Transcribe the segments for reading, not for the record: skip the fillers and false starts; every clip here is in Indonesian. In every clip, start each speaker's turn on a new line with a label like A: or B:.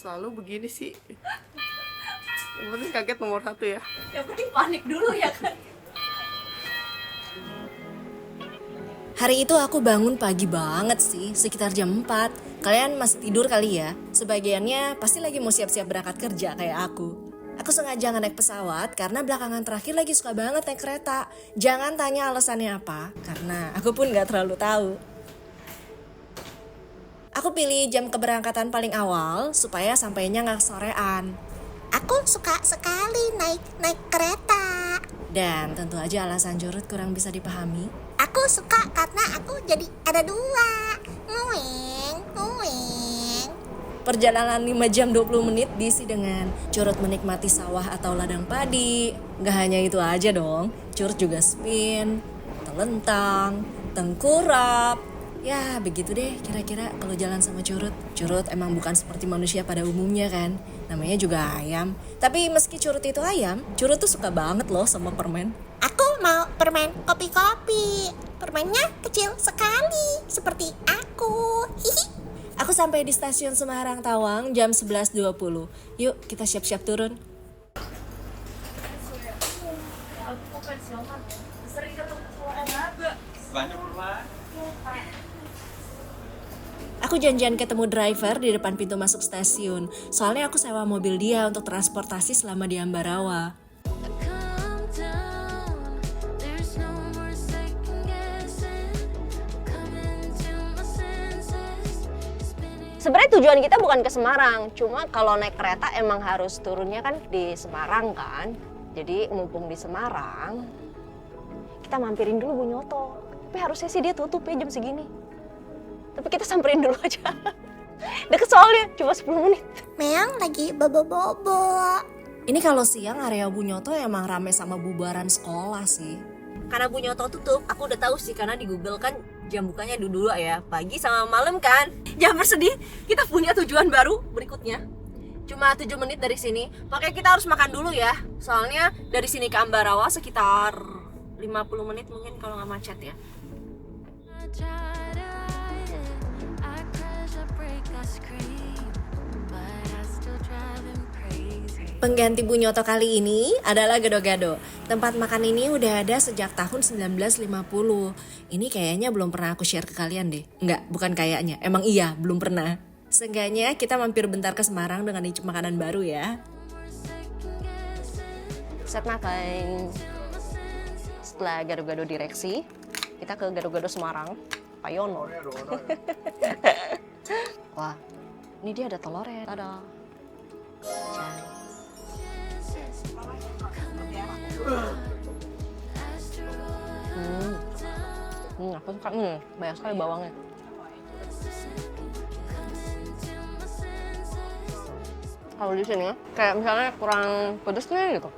A: selalu begini sih? Yang penting kaget nomor 1 ya.
B: Yang penting panik dulu ya kan.
C: Hari itu aku bangun pagi banget sih, sekitar jam 4. Kalian masih tidur kali ya? Sebagiannya pasti lagi mau siap-siap berangkat kerja kayak aku. Aku sengaja nggak naik pesawat karena belakangan terakhir lagi suka banget naik kereta. Jangan tanya alasannya apa, karena aku pun nggak terlalu tahu. Aku pilih jam keberangkatan paling awal supaya sampainya nggak kesorean.
D: Aku suka sekali naik kereta.
C: Dan tentu aja alasan Curut kurang bisa dipahami.
D: Aku suka karena aku jadi ada 2. Nguing.
C: Perjalanan 5 jam 20 menit diisi dengan Curut menikmati sawah atau ladang padi. Gak hanya itu aja dong, Curut juga spin, telentang, tengkurap. Ya begitu deh kira-kira kalau jalan sama Curut. Curut emang bukan seperti manusia pada umumnya kan, namanya juga ayam. Tapi meski Curut itu ayam, Curut tuh suka banget loh sama permen.
D: Aku mau permen kopi-kopi. Permennya kecil sekali, seperti aku. Hihi.
C: Aku sampai di stasiun Semarang Tawang jam 11.20. Yuk kita siap-siap turun. Aku janjian ketemu driver di depan pintu masuk stasiun. Soalnya aku sewa mobil dia untuk transportasi selama di Ambarawa.
B: Sebenarnya tujuan kita bukan ke Semarang, cuma kalau naik kereta emang harus turunnya kan di Semarang kan. Jadi mumpung di Semarang, kita mampirin dulu Bunyoto. Tapi harusnya sih dia tutup ya jam segini. Tapi kita samperin dulu aja. Deket soalnya, cuma 10 menit.
D: Meong lagi bobo-bobo.
C: Ini kalau siang area Bunyoto emang rame sama bubaran sekolah sih.
B: Karena Bunyoto tutup, aku udah tahu sih karena di Google kan jam bukanya dulu ya, pagi sama malam kan. Jangan bersedih, kita punya tujuan baru berikutnya. Cuma 7 menit dari sini, makanya kita harus makan dulu ya. Soalnya dari sini ke Ambarawa sekitar 50 menit mungkin kalau nggak macet ya.
C: Pengganti Bunyoto kali ini adalah Gado-Gado. Tempat makan ini udah ada sejak tahun 1950. Ini kayaknya belum pernah aku share ke kalian deh. Enggak, bukan kayaknya. Emang iya, belum pernah. Seenggaknya kita mampir bentar ke Semarang dengan icip makanan baru ya.
B: Set makan. Setelah Gado-Gado direksi, kita ke Gado-Gado Semarang. Pak Yono. Wah, ini dia ada telurnya. Tada. Aku suka nih, banyak sekali bawangnya. Kalau di sini kayak misalnya kurang pedesnya gitu.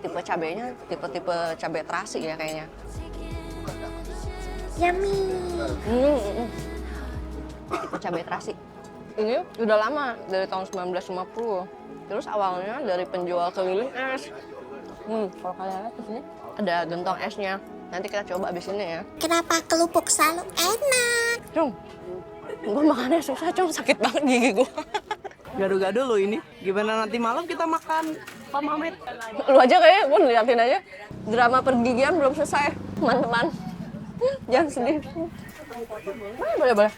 B: Tipe cabenya, tipe cabai terasi ya kayaknya.
D: Yummy.
B: Tipe cabai terasi. Ini udah lama, dari tahun 1950. Terus awalnya dari penjual keliling es. Kalau kalian lihat di sini ada gentong esnya. Nanti kita coba abis ini ya.
D: Kenapa kelupuk selalu enak?
B: Cung, gue makannya susah, Cung. Sakit banget gigi gue.
A: Gado-gado lo ini. Gimana nanti malam kita makan Pak Mamet?
B: Lu aja kayaknya, gue liatin aja. Drama pergigian belum selesai, teman-teman. Jangan sedih. Boleh.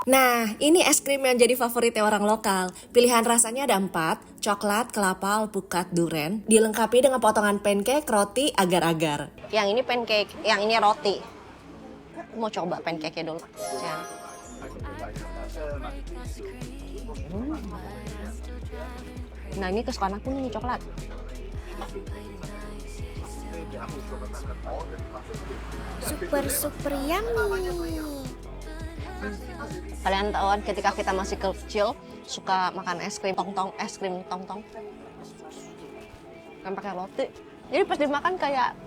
C: Nah, ini es krim yang jadi favoritnya orang lokal. Pilihan rasanya ada 4, coklat, kelapa, alpukat, duren. Dilengkapi dengan potongan pancake, roti, agar-agar.
B: Yang ini pancake, yang ini roti. Mau coba pancake-nya dulu. Jangan. Nah, ini kesukaan aku nih, coklat.
D: Super yummy.
B: Kalian tahu kan ketika kita masih kecil suka makan es krim tong-tong, kan pakai roti. Jadi pas dimakan kayak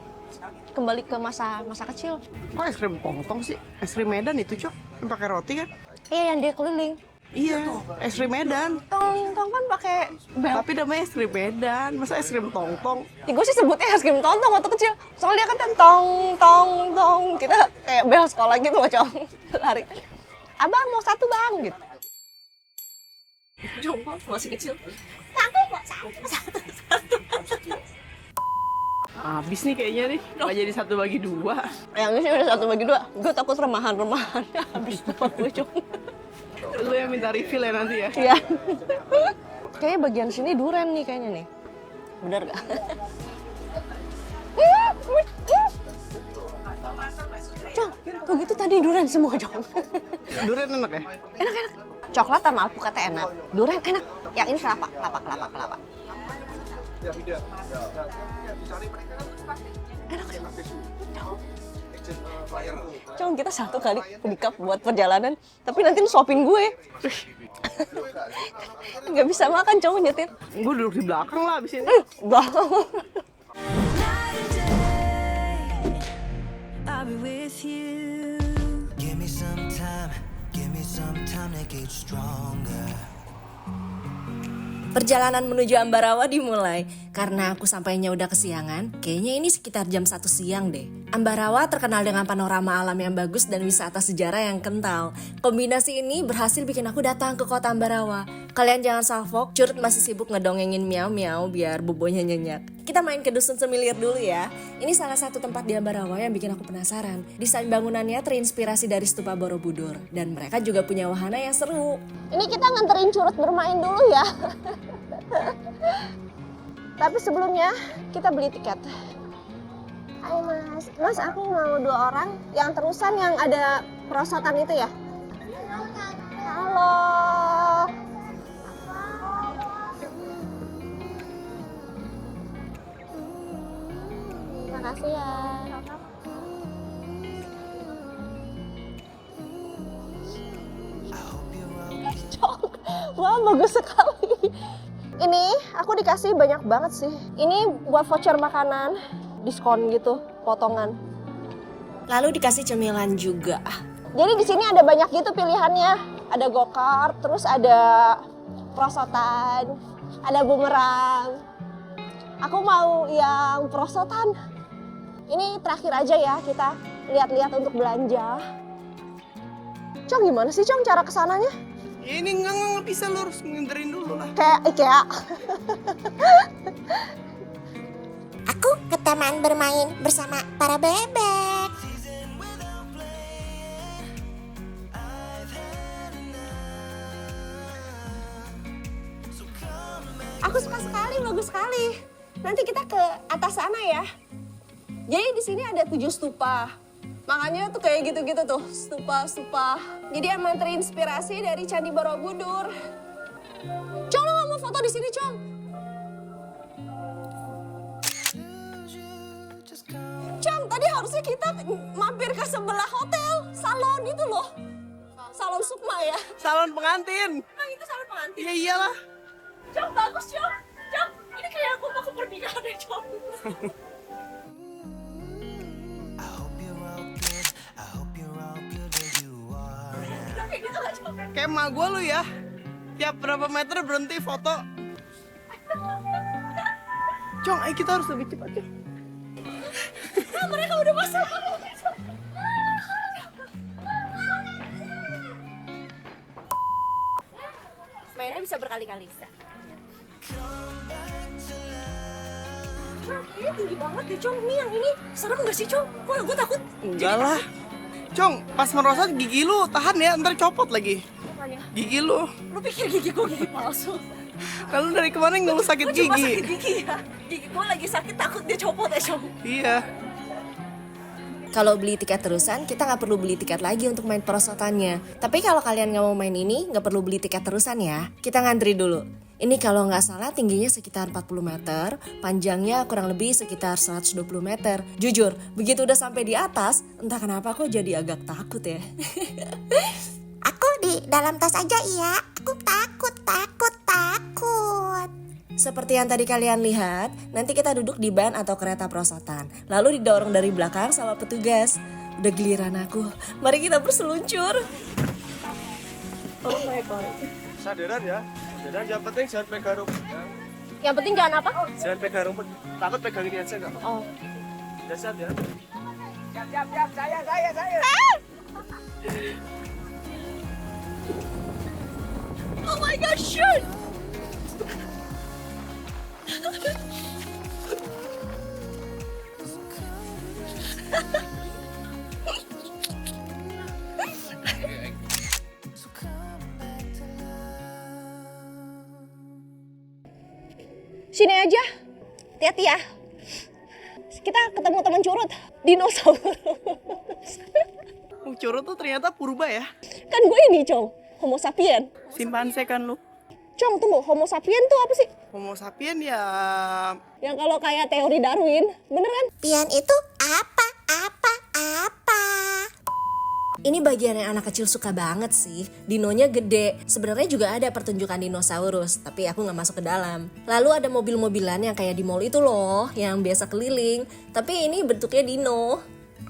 B: kembali ke masa kecil.
A: Kok es krim tong-tong sih? Es krim Medan itu, Cok. Yang pakai roti kan?
B: Iya, yang dia keliling.
A: Iya, es krim Medan.
B: Tong kan pakai bel.
A: Tapi namanya es krim Medan. Masa es krim tong-tong?
B: Ya, gue sih sebutnya es krim tong waktu kecil. Soalnya dia kan tong. Kita kayak bel sekolah gitu loh, Cong. Lari. Abang mau satu bang gitu.
C: Cong, masih kecil.
A: Habis nih kayaknya nih. Nggak jadi 1/2.
B: Yang ini sih udah 1/2. Gue takut remahan habis tuh gue, Cong.
A: Lu yang minta refill ya nanti ya?
B: Iya. Kayaknya bagian sini duren nih kayaknya nih. Bener gak? Cong, tuh gitu tadi duren semua, Cong.
A: Durian enak ya?
B: Enak. Coklat sama alpukatnya enak. Duren enak. Yang ini kelapa. Enak. Cong, kita 1 kali beli cup buat perjalanan, tapi nanti lu suapin gue. Nggak bisa makan, Cong, nyetir.
A: Gue duduk di belakang lah abis ini.
E: I'll be with you. Give me some time to get stronger.
C: Perjalanan menuju Ambarawa dimulai karena aku sampainya udah kesiangan. Kayaknya ini sekitar jam 1 siang deh. Ambarawa terkenal dengan panorama alam yang bagus dan wisata sejarah yang kental. Kombinasi ini berhasil bikin aku datang ke kota Ambarawa. Kalian jangan salfok, Curut masih sibuk ngedongengin miau-miau biar bobonya nyenyak. Kita main ke Dusun Semilir dulu ya. Ini salah satu tempat di Ambarawa yang bikin aku penasaran. Desain bangunannya terinspirasi dari stupa Borobudur. Dan mereka juga punya wahana yang seru.
B: Ini kita nganterin Curut bermain dulu ya. Tapi sebelumnya kita beli tiket. Ayo mas aku mau 2 orang yang terusan yang ada perosotan itu ya. Halo. Makasih ya. Wah, bagus sekali. Ini aku dikasih banyak banget sih. Ini buat voucher makanan, diskon gitu, potongan.
C: Lalu dikasih cemilan juga.
B: Jadi di sini ada banyak gitu pilihannya. Ada go-kart, terus ada perosotan, ada bumerang. Aku mau yang perosotan. Ini terakhir aja ya kita lihat-lihat untuk belanja. Cong, gimana sih Cong cara kesananya?
A: Ini nggak bisa, lu harus nginterin dulu lah.
B: Kayak IKEA.
D: Aku ke taman bermain bersama para bebek.
B: Aku suka sekali, bagus sekali. Nanti kita ke atas sana ya. Jadi di sini ada 7 stupa. Makanya tuh kayak gitu-gitu tuh, stupa-stupa. Jadi emang terinspirasi dari Candi Borobudur. Cong, lo gak mau foto di sini, Cong? Cong, tadi harusnya kita mampir ke sebelah hotel, salon itu loh. Salon Sukma ya.
A: Salon pengantin.
B: Nah, itu salon pengantin.
A: Ya iyalah.
B: Cong, bagus, Cong. Cong, ini kayak aku mau ke pernikahan deh, Cong.
A: Kayak emak gue lu ya. Tiap berapa meter berhenti foto. Cong, ayo kita harus lebih cepat ya.
B: Mereka udah masuk.
C: Mainnya bisa berkali-kali.
B: Ini tinggi banget ya, Cong. Ini yang ini serem gak sih, Cong? Gue takut.
A: Enggak lah. Cong, pas merosot gigi lu tahan ya, ntar copot lagi. Gigi lu.
B: Lu pikir gigi gue gigi palsu?
A: Kalau dari kemarin nggak lu sakit
B: Gue cuma sakit
A: gigi.
B: gigi ya. Gigi gue lagi sakit, takut dia copot ya, Cong.
A: Iya.
C: Kalau beli tiket terusan, kita nggak perlu beli tiket lagi untuk main perosotannya. Tapi kalau kalian nggak mau main ini, nggak perlu beli tiket terusan ya. Kita ngantri dulu. Ini kalau nggak salah tingginya sekitar 40 meter, panjangnya kurang lebih sekitar 120 meter. Jujur, begitu udah sampai di atas, entah kenapa kok jadi agak takut ya.
D: Aku di dalam tas aja iya. Aku takut.
C: Seperti yang tadi kalian lihat, nanti kita duduk di ban atau kereta perosotan. Lalu didorong dari belakang sama petugas. Udah giliran aku, mari kita berseluncur.
A: Sadaran ya. Sadaran yang penting jangan pegang rumput ya.
B: Yang penting jangan apa?
A: Jangan pegang rumput. Takut pegang ini aja enggak?
B: Oh.
A: Dasar ya.
B: Oh my god, shoot! Sini aja, hati-hati ya. Kita ketemu teman curut, dinosaurus.
A: Curut tuh ternyata purba ya.
B: Kan gue ini, Cong, Homo sapien.
A: Simpanse kan lu.
B: Cong, tunggu, Homo sapien tuh apa sih?
A: Homo sapien ya.
B: Yang kalau kayak teori Darwin, bener kan?
D: Pian itu apa?
C: Ini bagian yang anak kecil suka banget sih. Dinonya gede. Sebenarnya juga ada pertunjukan dinosaurus, tapi aku nggak masuk ke dalam. Lalu ada mobil-mobilan yang kayak di mall itu loh, yang biasa keliling. Tapi ini bentuknya dino.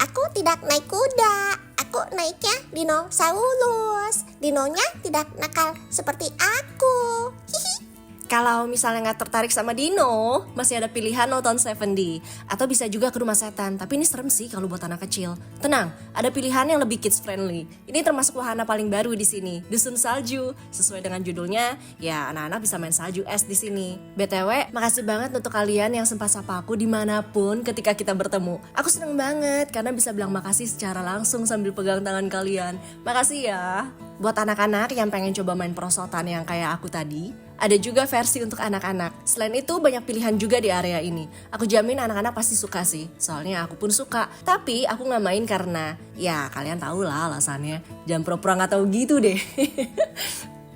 D: Aku tidak naik kuda. Aku naiknya dinosaurus. Dinonya tidak nakal seperti aku. Hihi.
C: Kalau misalnya nggak tertarik sama dino, masih ada pilihan nonton 7D. Atau bisa juga ke rumah setan, tapi ini serem sih kalau buat anak kecil. Tenang, ada pilihan yang lebih kids friendly. Ini termasuk wahana paling baru di sini, Dusun Salju. Sesuai dengan judulnya, ya anak-anak bisa main salju es di sini. BTW, makasih banget untuk kalian yang sempat sapa aku dimanapun ketika kita bertemu. Aku seneng banget karena bisa bilang makasih secara langsung sambil pegang tangan kalian. Makasih ya. Buat anak-anak yang pengen coba main perosotan yang kayak aku tadi, ada juga versi untuk anak-anak. Selain itu banyak pilihan juga di area ini. Aku jamin anak-anak pasti suka sih, soalnya aku pun suka. Tapi aku gak main karena, ya kalian tau lah alasannya. Jangan pura-pura gak tahu gitu deh.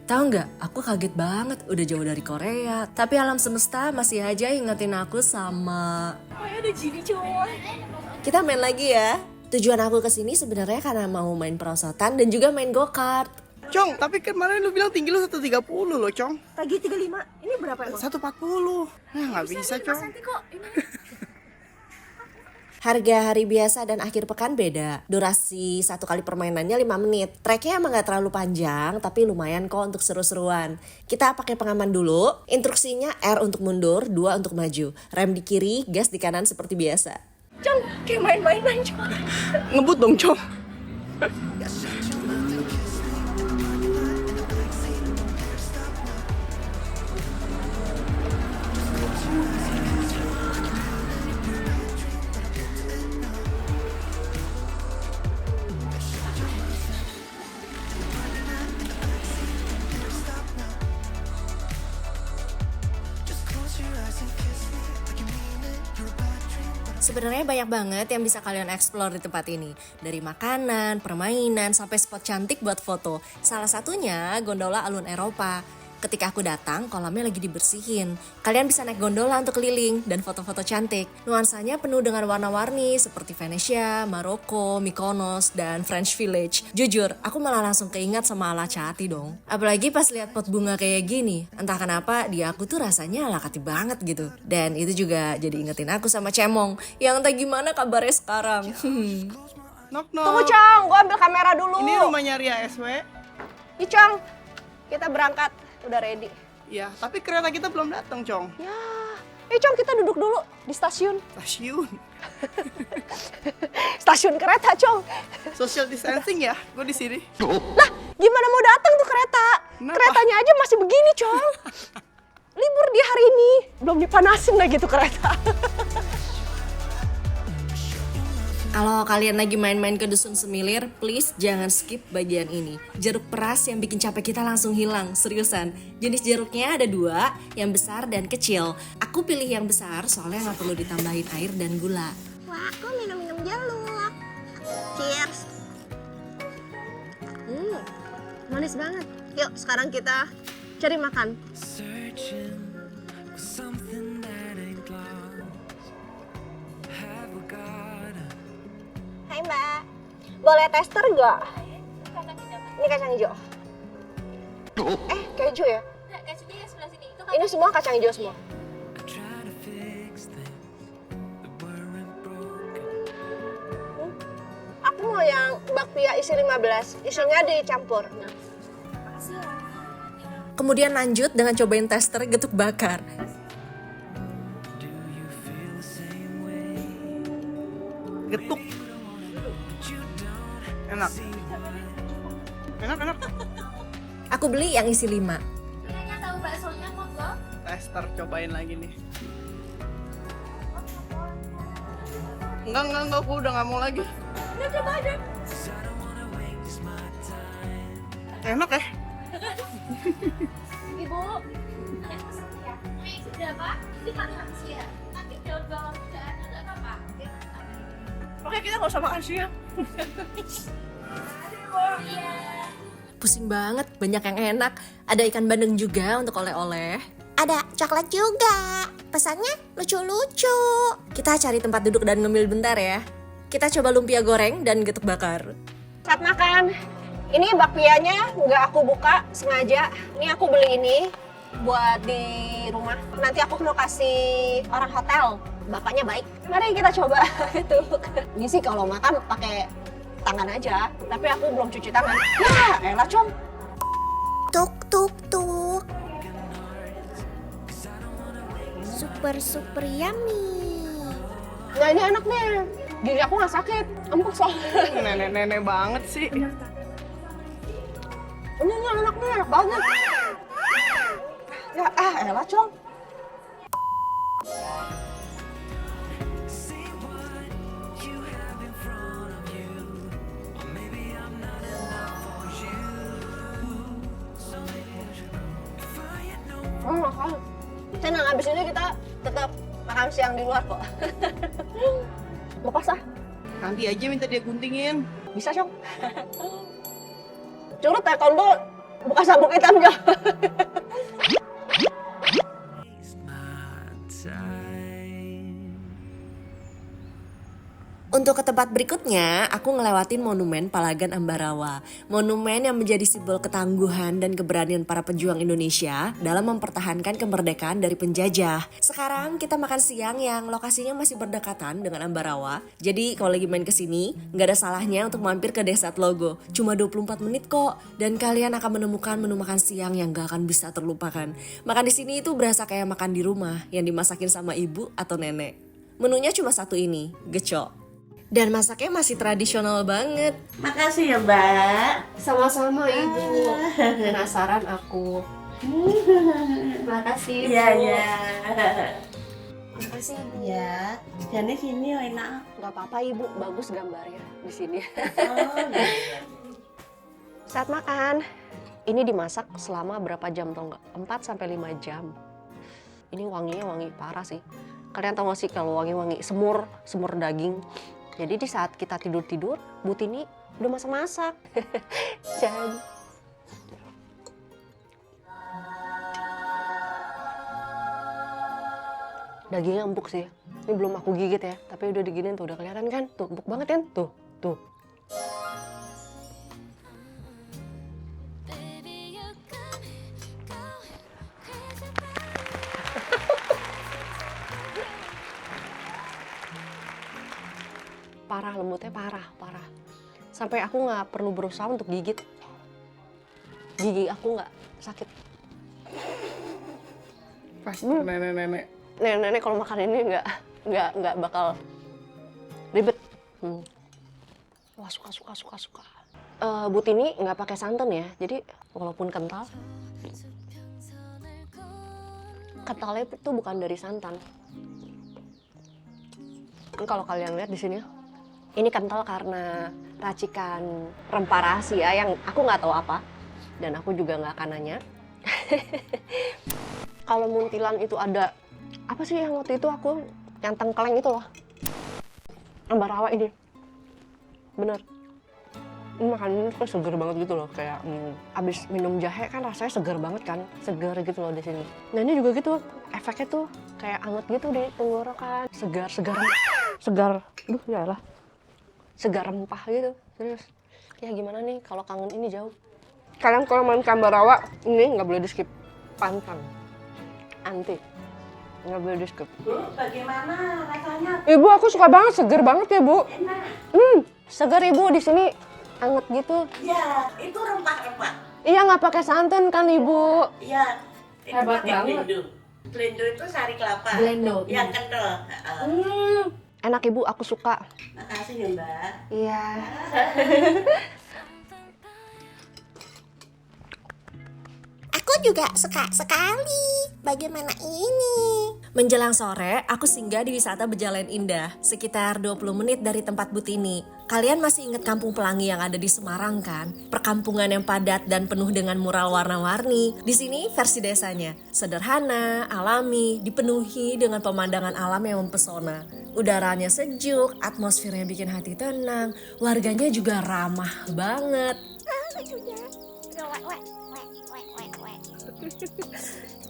C: Tahu nggak? Aku kaget banget, udah jauh dari Korea. Tapi alam semesta masih aja ingetin aku sama... Kita main lagi ya. Tujuan aku kesini sebenarnya karena mau main perosotan dan juga main go-kart.
A: Cong, tapi kemarin lu bilang tinggi lu 130 loh, Cong.
B: Tadi 35, ini berapa emang?
A: 140. Nah, nggak bisa, Cong.
C: Harga hari biasa dan akhir pekan beda. Durasi satu kali permainannya 5 menit. Treknya emang gak terlalu panjang, tapi lumayan kok untuk seru-seruan. Kita pakai pengaman dulu. Instruksinya R untuk mundur, 2 untuk maju. Rem di kiri, gas di kanan seperti biasa.
B: Cong, kayak main-mainan, Cong.
A: Ngebut dong, Cong.
C: Sebenarnya banyak banget yang bisa kalian explore di tempat ini. Dari makanan, permainan, sampai spot cantik buat foto. Salah satunya gondola alun Eropa. Ketika aku datang, kolamnya lagi dibersihin. Kalian bisa naik gondola untuk keliling dan foto-foto cantik. Nuansanya penuh dengan warna-warni seperti Venesia, Maroko, Mykonos, dan French Village. Jujur, aku malah langsung keingat sama ala Cati dong. Apalagi pas lihat pot bunga kayak gini. Entah kenapa di aku tuh rasanya ala Cati banget gitu. Dan itu juga jadi ingetin aku sama Cemong. Yang entah gimana kabarnya sekarang.
A: Knock, knock.
B: Tunggu, Cong, gue ambil kamera dulu.
A: Ini rumahnya Ria SW.
B: Ih, Cong, kita berangkat. Udah ready.
A: Ya, tapi kereta kita belum datang, Cong.
B: Ya, Cong, kita duduk dulu di stasiun.
A: Stasiun.
B: Stasiun kereta, Cong.
A: Social distancing ya, gue di sini.
B: Lah, gimana mau datang tuh kereta?
A: Kenapa?
B: Keretanya aja masih begini, Cong. Libur di hari ini. Belum dipanasin lagi tuh kereta.
C: Kalau kalian lagi main-main ke Dusun Semilir, please jangan skip bagian ini. Jeruk peras yang bikin capek kita langsung hilang, seriusan. Jenis jeruknya ada 2, yang besar dan kecil. Aku pilih yang besar soalnya nggak perlu ditambahin air dan gula.
D: Wah, aku minum-minum jeruk. Cheers.
B: Manis banget. Yuk, sekarang kita cari makan.
E: Searching for something that ain't lost. Have we got
B: Hai, Mbak. Boleh tester nggak? Ini kacang hijau. Keju ya?
F: Kejunya yang sebelah sini itu kan
B: Ini semua kacang hijau semua.
E: I try to fix things that weren't broken.
B: Aku mau yang bakpia isi 15, isinya dicampur. Nah,
C: Kemudian lanjut dengan cobain tester getuk bakar.
A: Getuk. Enak. Enak.
C: Aku beli yang isi 5.
F: Kayaknya tahu baksonya monggo.
A: Tester cobain lagi nih. Enggak, aku udah nggak mau lagi.
F: Udah coba aja.
A: Enak ya?
F: Ibu. Ya. Ini berapa? Ini paling habis ya. Nanti kalau udah ada nggak apa-apa.
A: Oke, kita nggak usah makan siang.
F: Iya.
C: Pusing banget, banyak yang enak. Ada ikan bandeng juga untuk oleh-oleh.
D: Ada coklat juga. Pesannya lucu-lucu.
C: Kita cari tempat duduk dan ngemil bentar ya. Kita coba lumpia goreng dan getuk bakar.
B: Saat makan, ini bakpianya nggak aku buka sengaja. Ini aku beli ini buat di rumah. Nanti aku mau kasih orang hotel. Bapaknya baik. Mari kita coba itu. Ini sih kalau makan pakai tangan aja, tapi aku belum cuci tangan. Ya, elah com.
D: Tuk tuk tuk. Super yummy.
B: Nah ini enak nih. Gigi aku nggak sakit. Empuk soalnya.
A: Nenek-nenek banget sih.
B: Ini enak nih, enak banget. Ya elah com. Senang, abis ini kita tetap makan siang di luar kok. Lepas ah,
A: Nanti aja minta dia guntingin.
B: bisa Cong. Curut taekwondo buka sabuk hitam gak?
C: Untuk ke tempat berikutnya, aku ngelewatin Monumen Palagan Ambarawa. Monumen yang menjadi simbol ketangguhan dan keberanian para pejuang Indonesia dalam mempertahankan kemerdekaan dari penjajah. Sekarang kita makan siang yang lokasinya masih berdekatan dengan Ambarawa. Jadi kalau lagi main kesini, nggak ada salahnya untuk mampir ke Desa Tlogo. Cuma 24 menit kok, dan kalian akan menemukan menu makan siang yang gak akan bisa terlupakan. Makan di sini itu berasa kayak makan di rumah yang dimasakin sama ibu atau nenek. Menunya cuma satu ini, gecok. Dan masaknya masih tradisional banget.
G: Makasih ya, Mbak.
B: Sama-sama Ibu. Penasaran aku. Makasih Ibu.
G: Iya.
B: Makasih Ibu.
G: Ya, jadi sini enak.
B: Gak apa-apa Ibu, bagus gambarnya di sini.
G: Oh,
B: Saat makan, ini dimasak selama berapa jam tau nggak? 4-5 jam. Ini wanginya wangi parah sih. Kalian tau gak sih kalau wangi-wangi semur daging. Jadi di saat kita tidur-tidur, Bu Tini udah masak-masak. Jadi dagingnya empuk sih. Ini belum aku gigit ya, tapi udah diginin tuh, udah kelihatan kan? Tuh, empuk banget kan? Tuh. Parah, lembutnya parah. Sampai aku nggak perlu berusaha untuk gigit. Gigi aku nggak sakit.
A: Pasti nenek-nenek.
B: Nenek kalau makan ini nggak bakal ribet. Wah suka. Bu Tini nggak pakai santan ya, jadi walaupun kental, kentalnya itu bukan dari santan. Kalau kalian lihat di sini, ini kental karena racikan rempah rahasia yang aku nggak tahu apa, dan aku juga nggak akan nanya. Kalau muntilan itu ada apa sih yang waktu itu aku yang tengkleng itu loh, Ambarawa ini, bener. Ini makanannya tuh seger banget gitu loh, kayak abis minum jahe kan rasanya seger banget kan, seger gitu loh di sini. Nah ini juga gitu, efeknya tuh kayak anget gitu di tenggorokan, segar, yalah, segar rempah gitu, serius. Ya gimana nih kalau kangen ini jauh. Kalian kalau main ke Ambarawa ini nggak boleh di skip, pantang, anti, nggak boleh di skip.
G: Bu, bagaimana rasanya?
B: Ibu aku suka banget, seger banget ya Bu.
G: Enak.
B: Segar Ibu di sini. Anget gitu.
G: Ya, itu rempah-rempah.
B: Iya, nggak pakai santan kan, Ibu?
G: Iya. Ini
C: Hebat
G: pakai
C: banget.
G: Blendo. Blendo itu sari kelapa.
C: Blendo.
G: Yang kental. Heeh.
B: Enak, Ibu, aku suka.
G: Makasih ya, Mbak.
B: Iya.
D: Aku juga suka sekali. Bagaimana ini?
C: Menjelang sore, aku singgah di wisata Bejalan Indah, sekitar 20 menit dari tempat Butini. Kalian masih ingat Kampung Pelangi yang ada di Semarang kan? Perkampungan yang padat dan penuh dengan mural warna-warni. Di sini versi desanya, sederhana, alami, dipenuhi dengan pemandangan alam yang mempesona. Udaranya sejuk, atmosfernya bikin hati tenang, warganya juga ramah banget.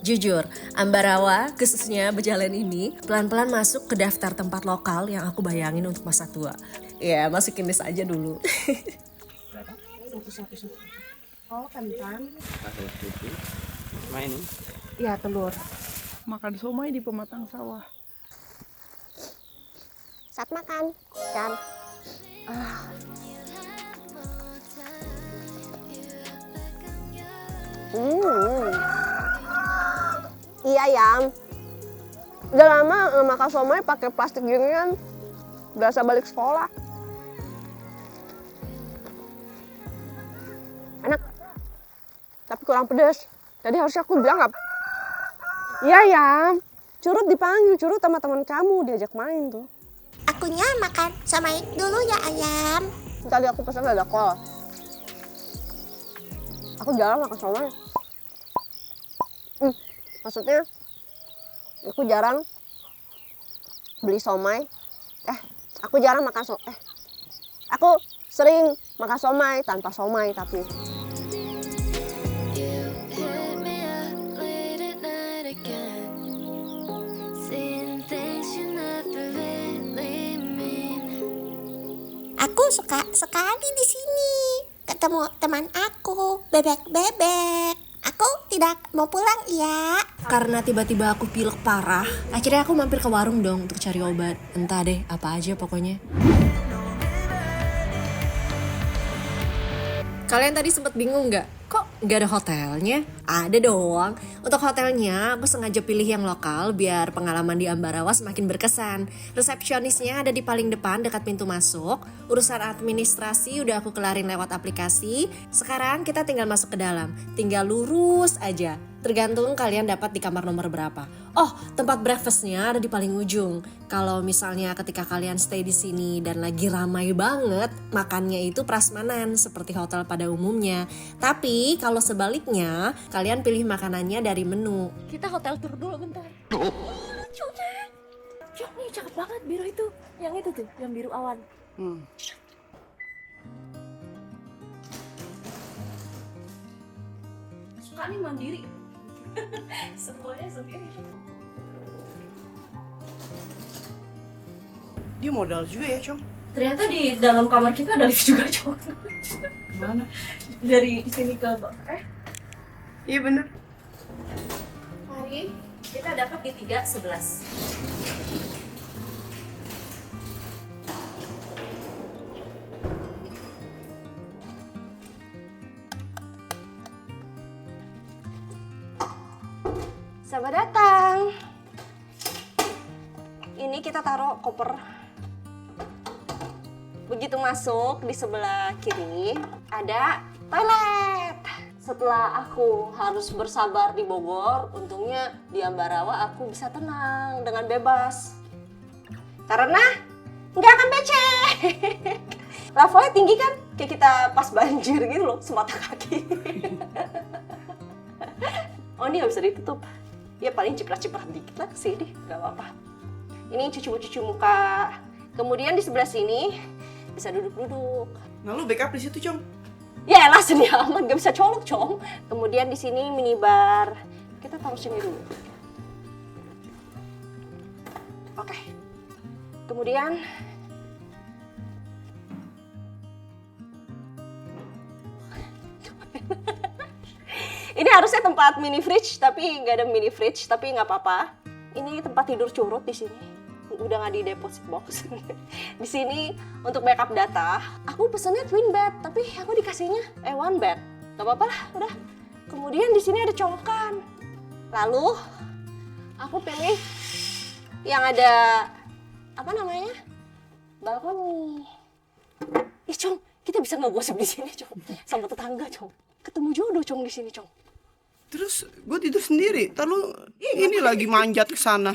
C: Jujur, Ambarawa, khususnya Bejalan ini, pelan-pelan masuk ke daftar tempat lokal yang aku bayangin untuk masa tua. Ya, masukin list aja dulu.
B: Oh, kentang.
A: Sama ini.
B: Iya, telur.
A: Makan somai di pematang sawah.
D: Saat makan, kan?
B: Iya, Yam. Udah lama nggak makan somai pakai plastik ginian. Berasa balik sekolah. Enak. Tapi kurang pedas. Tadi harusnya aku bilang nggak. Iya, Yam. Curut dipanggil, Curut sama teman kamu diajak main tuh.
D: Akunya makan somai dulu ya, Ayam.
B: Tadi aku pesan ada kol. Aku jarang makan somai. Maksudnya, aku jarang beli somai. Aku jarang makan somai. Aku sering makan somai tanpa somai tapi.
F: Hit me up late at night again, saying things you never really mean.
D: Aku suka sekali di sini. Ketemu teman aku, bebek-bebek. Aku tidak mau pulang ya.
C: Karena tiba-tiba aku pilek parah, akhirnya aku mampir ke warung dong untuk cari obat. Entah deh, apa aja pokoknya. Kalian tadi sempat bingung nggak? Kok nggak ada hotelnya? Ada dong. Untuk hotelnya, aku sengaja pilih yang lokal biar pengalaman di Ambarawa semakin berkesan. Resepsionisnya ada di paling depan dekat pintu masuk. Urusan administrasi udah aku kelarin lewat aplikasi. Sekarang kita tinggal masuk ke dalam. Tinggal lurus aja. Tergantung kalian dapat di kamar nomor berapa. Oh, tempat breakfastnya ada di paling ujung. Kalau misalnya ketika kalian stay di sini dan lagi ramai banget, makannya itu prasmanan seperti hotel pada umumnya. Tapi kalau sebaliknya, kalian pilih makanannya dari menu.
B: Kita hotel tour dulu bentar. Cuk nih cakep banget biru itu. Yang itu tuh, yang biru awan. Suka nih mandiri. Semuanya sendiri.
A: Dia modal juga ya, Cong.
B: Ternyata di dalam kamar kita ada lift juga, Cok.
A: Mana?
B: Dari sini ke
A: Iya bener.
C: Hari kita dapat di 311.
B: Selamat datang. Ini kita taruh koper. Begitu masuk di sebelah kiri ada toilet. Setelah aku harus bersabar di Bogor, untungnya di Ambarawa aku bisa tenang dengan bebas. Karena nggak akan becek. Levelnya tinggi kan? Kayak kita pas banjir gitu loh, semata kaki. Oh, ini nggak bisa ditutup. Ya paling ciprat-ciprat dikit lah sini, nggak apa-apa. Ini cuci muka. Kemudian di sebelah sini bisa duduk-duduk.
A: Nah lu backup di situ, Cong.
B: Ya elah sedih amat, gak bisa colok, Cong. Kemudian di sini minibar. Kita taruh sini dulu. Oke. Kemudian ini harusnya tempat mini fridge, tapi nggak ada mini fridge, tapi nggak apa-apa. Ini tempat tidur Curut di sini. Udah nggak di deposit box. Di sini untuk backup data, aku pesennya twin bed, tapi aku dikasihnya one bed. Gak apa-apa lah, udah. Kemudian di sini ada colokan. Lalu aku pilih yang ada apa namanya? Balkoni. Ih, Cong, kita bisa ngegosip di sini, Cong. Sama tetangga, Cong. Ketemu jodoh, Cong, di sini, Cong.
A: Terus gue tidur sendiri, lalu ini lagi manjat ke sana.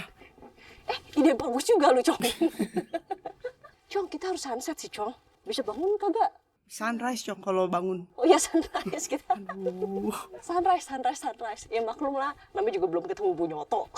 B: Ide bagus juga lu, Cong. Cong, kita harus sunset sih, Cong. Bisa bangun kagak?
A: Sunrise, Cong, kalau bangun.
B: Oh ya, sunrise kita.
A: Aduh.
B: Sunrise. Ya maklum lah, namanya juga belum ketemu Bu Nyoto.